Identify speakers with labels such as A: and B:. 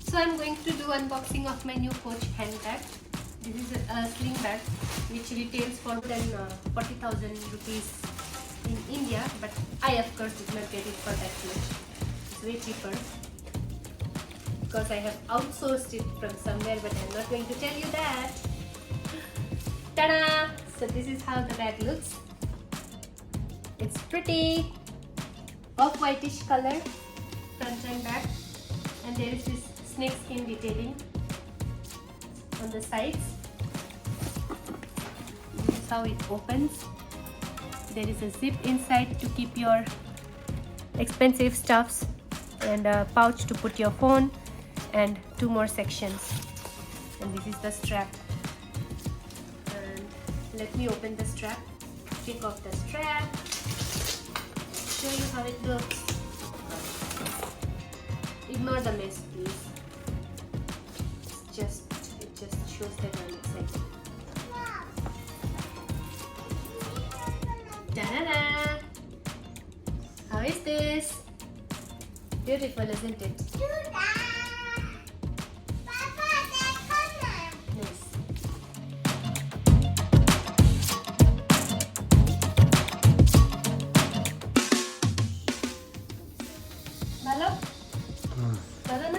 A: So I'm going to do unboxing of my new Coach handbag. This is a sling bag which retails for more than 40,000 rupees in India, but I of course did not get it for that much. It's way cheaper because I have outsourced it from somewhere, but I'm not going to tell you that. Ta-da! So this is how the bag looks. It's pretty off-whitish color, front and back, and there is this snake skin detailing on the sides. This is how it opens. There is a zip inside to keep your expensive stuffs, and a pouch to put your phone, and two more sections. And this is the strap. And let me open the strap. Take off the strap. Show you how it looks. Ignore the mess, please. It just shows that I'm excited. Ta-da-da! How is this? Beautiful, isn't it? Nice. Malo? Tara na.